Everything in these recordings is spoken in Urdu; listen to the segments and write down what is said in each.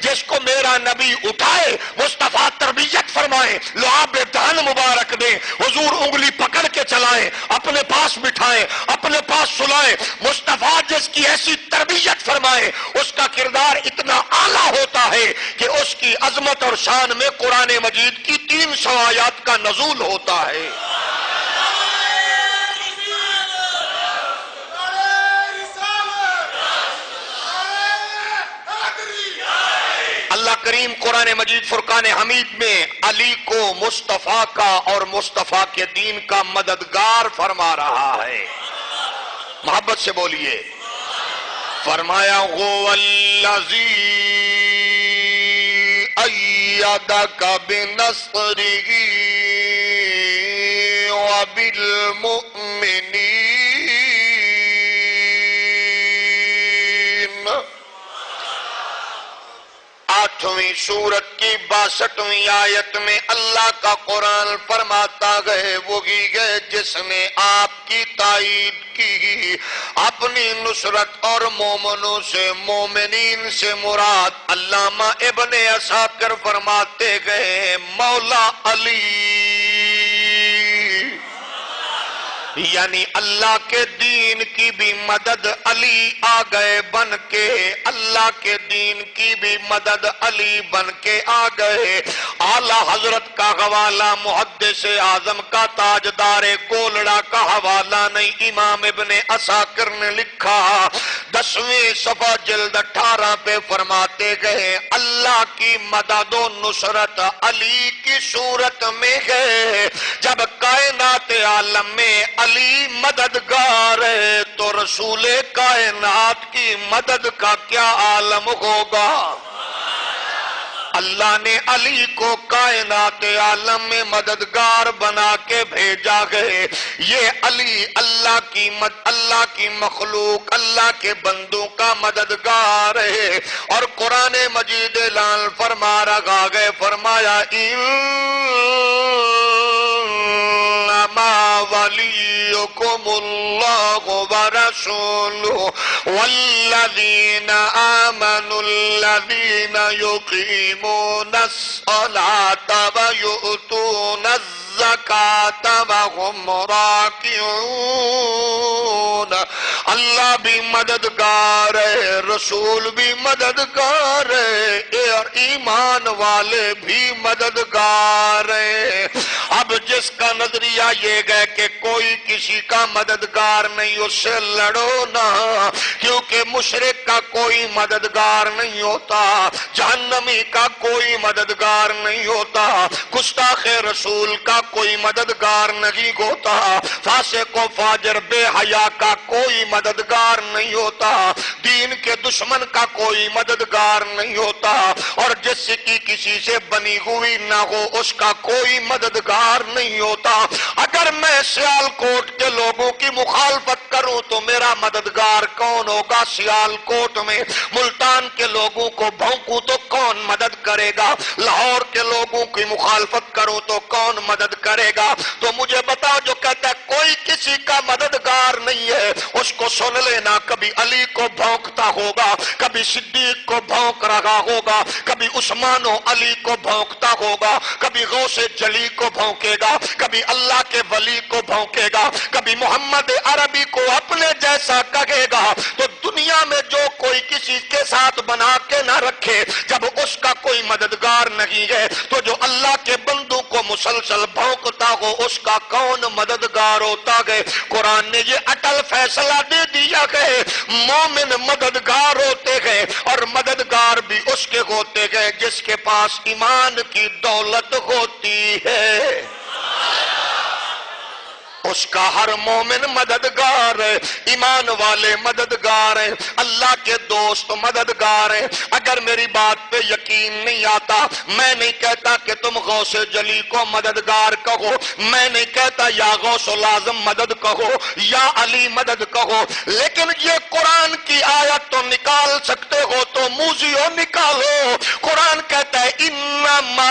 جس کو میرا نبی اٹھائے مصطفیٰ تربیت فرمائے، لعاب دہن مبارک دیں، حضور انگلی پکڑ کے چلائیں، اپنے پاس بٹھائیں، اپنے پاس سلائیں، مصطفیٰ جس کی ایسی تربیت فرمائے اس کا کردار اتنا اعلیٰ ہوتا ہے کہ اس کی عظمت اور شان میں قرآن مجید کی 300 آیات کا نزول ہوتا ہے۔ اللہ کریم قرآن مجید فرقان حمید میں علی کو مصطفیٰ کا اور مصطفیٰ کے دین کا مددگار فرما رہا ہے۔ محبت سے بولیے، فرمایا هو الذی ایدک بنصرہ وبالمؤمنین۔ 8ویں سورت کی 62ویں آیت میں اللہ کا قرآن فرماتا گئے وہی ہے جس نے آپ کی تائید کی، اپنی نصرت اور مومنوں سے، مومنین سے مراد علامہ ابن عساکر فرماتے گئے مولا علی، یعنی اللہ کے دین کی بھی مدد علی آ گئے بن کے، اللہ کے دین کی بھی مدد علی بن کے آ گئے۔ اعلیٰ حضرت کا حوالہ محدث اعظم کا تاجدار گولڑا کا حوالہ نہیں، امام ابن عساکر نے لکھا 10ویں صفحہ جلد 18 پہ فرماتے گئے اللہ کی مدد و نصرت علی کی صورت میں ہے۔ جب کائنات عالم میں علی مددگار ہے تو رسول کائنات کی مدد کا کیا عالم ہوگا؟ اللہ نے علی کو کائنات عالم میں مددگار بنا کے بھیجا ہے۔ یہ علی اللہ کی مخلوق، اللہ کے بندوں کا مددگار ہے، اور قرآن مجید اعلان فرما رہا ہے، فرمایا انما ولیکم اللہ ورسولہ والذین آمنوا الذین یقیمون الصلاة ویؤتون الزکاة وهم راکعون۔ اللہ بھی مددگار ہے، رسول بھی مددگار ہے، اور ایمان والے بھی مددگار ہیں۔ اب جس کا نظریہ یہ گئے کہ کوئی کسی کا مددگار نہیں، اس سے لڑو نہ، کیونکہ مشرک کا کوئی مددگار نہیں ہوتا، جہنمی کا کوئی مددگار نہیں ہوتا، گستاخ رسول کا کوئی مددگار نہیں ہوتا، فاسق و فاجر بے حیا کا کوئی مددگار نہیں ہوتا، دین کے دشمن کا کوئی مددگار نہیں ہوتا، اور جس کی کسی سے بنی ہوئی نہ ہو اس کا کوئی مددگار نہیں ہوتا۔ اگر میں سیال کوٹ کے لوگوں کی مخالفت کروں تو میرا مددگار کون ہوگا؟ سیال کوٹ میں ملتان کے لوگوں کو بھونکوں تو کون مدد کرے گا؟ لاہور کے لوگوں کی مخالفت کروں تو کون مدد کرے گا؟ تو مجھے بتا، جو کہتا ہے کوئی کسی کا مددگار نہیں ہے، اس کو سن لینا، کبھی علی کو بھونکتا ہوگا، کبھی صدیق کو بھونک رہا ہوگا، کبھی عثمان و علی کو بھونکتا ہوگا، کبھی غوث جلی کو بھونکے گا، کبھی اللہ کے ولی کو بھونکے گا، کبھی محمد عربی کو اپنے جیسا کہے گا۔ تو دنیا میں جو کوئی کسی کے ساتھ بنا کے نہ رکھے، جب اس کا کوئی مددگار نہیں ہے تو جو اللہ کے بندوں کو مسلسل بھونکتا ہو اس کا کون مددگار ہوتا ہے؟ قرآن نے یہ اٹل فیصلہ دے دیا ہے، مومن مددگار ہوتے ہیں، اور مددگار بھی اس کے ہوتے ہیں جس کے پاس ایمان کی دولت ہوتی ہے۔ اس کا ہر مومن مددگار ہے، ایمان والے مددگار ہیں، اللہ کے دوست مددگار ہیں۔ اگر میری بات پہ یقین نہیں آتا، میں نہیں کہتا کہ تم غوث جلی کو مددگار کہو، میں نہیں کہتا یا غوث العظم مدد کہو یا علی مدد کہو، لیکن یہ قرآن کی آیت تو نکال سکتے ہو تو موذیو نکالو۔ قرآن کہتا ہے انما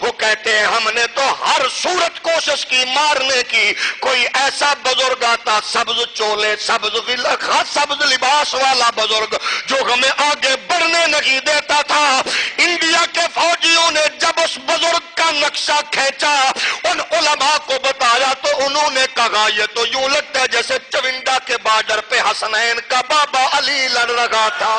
وہ کہتے ہیں ہم نے تو ہر صورت کوشش کی مارنے کی، کوئی ایسا بزرگ آتا سبز چولے، سبز سبز لباس والا بزرگ جو ہمیں آگے بڑھنے نہیں دیتا تھا۔ انڈیا کے فوجیوں نے جب اس بزرگ کا نقشہ کھینچا، ان علماء کو بتایا تو انہوں نے کہا یہ تو یوں لگتا ہے جیسے چونڈا کے بارڈر پہ حسنین کا بابا علی لڑ رہا تھا۔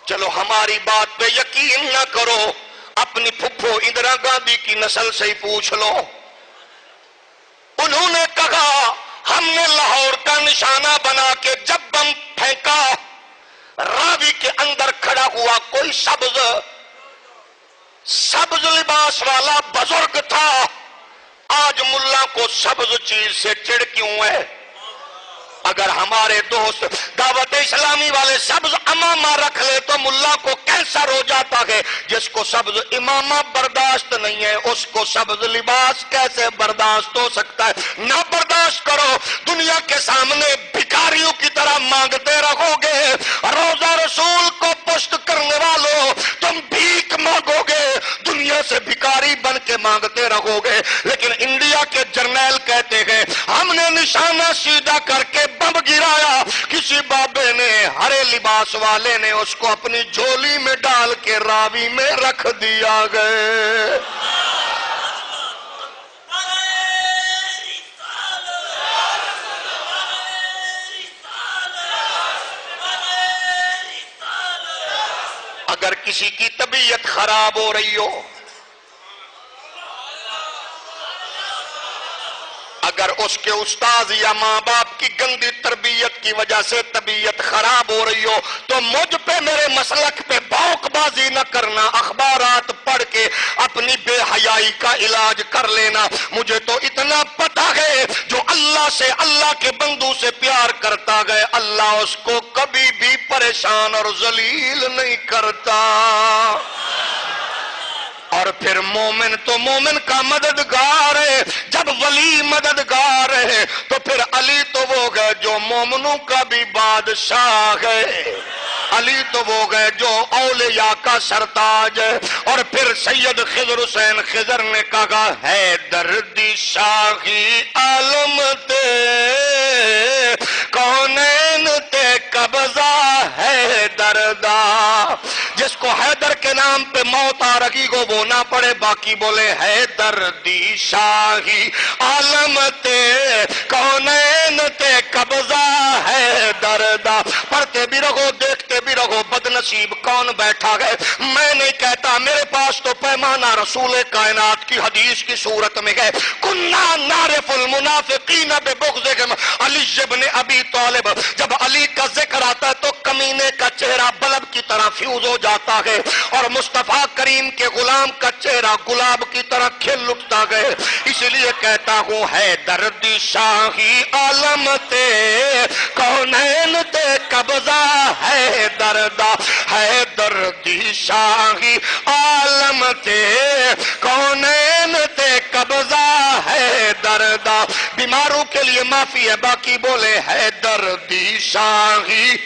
چلو ہماری بات پہ یقین نہ کرو، اپنی پھپھو اندرا گاندھی کی نسل سے ہی پوچھ لو۔ انہوں نے کہا ہم نے لاہور کا نشانہ بنا کے جب بم پھینکا، راوی کے اندر کھڑا ہوا کوئی سبز لباس والا بزرگ تھا۔ آج ملا کو سبز چیز سے چڑ کیوں ہے؟ اگر ہمارے دوست دعوت اسلامی والے سبز امامہ رکھ لے تو ملا کو کینسر ہو جاتا ہے۔ جس کو سبز امامہ برداشت نہیں ہے اس کو سبز لباس کیسے برداشت ہو سکتا ہے؟ نہ برداشت کرو، دنیا کے سامنے بھکاریوں کی طرح مانگتے رہو گے۔ روزہ رسول کو پشت کرنے والوں تم بھیک مانگو گے، دنیا سے بھکاری بن کے مانگتے رہو گے۔ لیکن انڈیا کے جرنیل کہتے ہیں ہم نے نشانہ سیدھا کر کے بم گرایا، کسی بابے نے ہرے لباس والے نے اس کو اپنی جھولی میں ڈال کے راوی میں رکھ دیا گئے۔ اگر کسی کی طبیعت خراب ہو رہی ہو، اگر اس کے استاذ یا ماں باپ کی گندی تربیت کی وجہ سے طبیعت خراب ہو رہی ہو تو مجھ پہ میرے مسلک پہ بھوک بازی نہ کرنا، اخبارات پڑھ کے اپنی بے حیائی کا علاج کر لینا۔ مجھے تو اتنا پتہ ہے جو اللہ سے، اللہ کے بندوں سے پیار کرتا گئے، اللہ اس کو کبھی بھی پریشان اور ذلیل نہیں کرتا۔ اور پھر مومن تو مومن کا مددگار ہے، جب ولی مددگار ہے تو پھر علی تو وہ گئے جو مومنوں کا بھی بادشاہ ہے، علی تو وہ گئے جو اولیاء کا سرتاج ہے۔ اور پھر سید خضر حسین خضر نے کہا ہے دردی شاہی عالم تے کونین تے قبضہ ہے دردا۔ جس کو حیدر کے نام پہ موت آ رہی ہو وہ نہ پڑے، باقی بولے حیدردی شاہی عالم تے کونین تے قبضہ ہے دردا۔ پڑھتے بھی رہو، دیکھتے بھی رہو، بد نصیب کون بیٹھا گئے۔ میں نہیں کہتا، میرے پاس تو پیمانہ رسول کائنات کی حدیث کی صورت میں گئے، کنا نعرف المنافقین ببغضہم علی ابن ابی طالب۔ جب علی کا ذکر آتا ہے تو کمینے کا چہرہ بلب کی طرح فیوز ہو جاتا ہے، اور مصطفیٰ کریم کے غلام کا چہرہ گلاب کی طرح کھل اٹھتا ہے۔ اس لیے کہتا ہوں ہے دردی شاہی عالم تے کونین تے قبضہ ہے دردا، ہے دردی شاہی عالم تے کونین تے قبضہ ہے دردا۔ بیماروں کے لیے معافی ہے، باقی بولے ہے دردی شاہی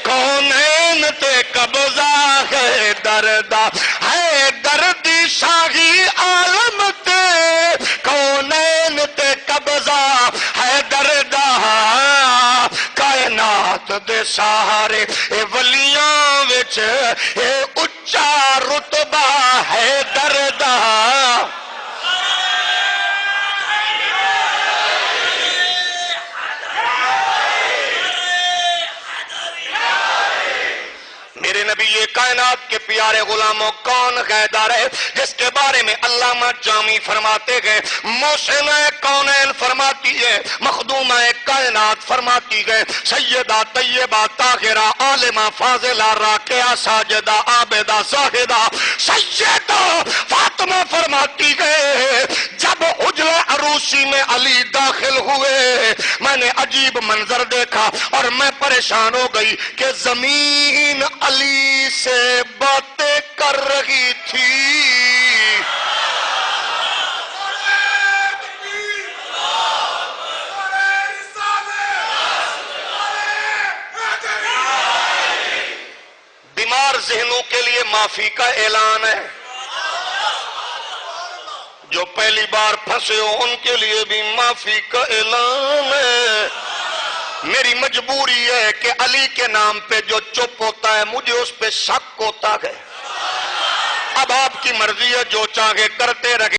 کونین تے قبضہ ہے دردا، ہے دردی شاہی عالم تے کونین تے قبضہ ہے دردا۔ کائنات دے سہارے اے ولیاں وچ اے اچا رتبہ ہے دردا۔ میرے نبی یہ کائنات کے پیارے غلاموں کون حیدر ہے جس کے بارے میں علامہ جامی فرماتے گئے، محسنہ کونین فرماتی ہے، مخدومہ کائنات فرماتی گئے، سیدہ طیبہ طاہرہ عالمہ فاضلہ راکعہ ساجدہ عابدہ زاہدہ سیدہ فاطمہ فرماتی گئے جب حجرہ عروسی میں علی داخل ہوئے میں نے عجیب منظر دیکھا اور میں پریشان ہو گئی کہ زمین علی سے باتیں کر رہی تھی۔ ذہنوں کے لیے معافی کا اعلان ہے، جو پہلی بار پھنسے ہو ان کے لیے بھی معافی کا اعلان ہے۔ میری مجبوری ہے کہ علی کے نام پہ جو چپ ہوتا ہے مجھے اس پہ شک ہوتا ہے۔ اب آپ کی مرضی ہے، جو چاہے کرتے رکھیں۔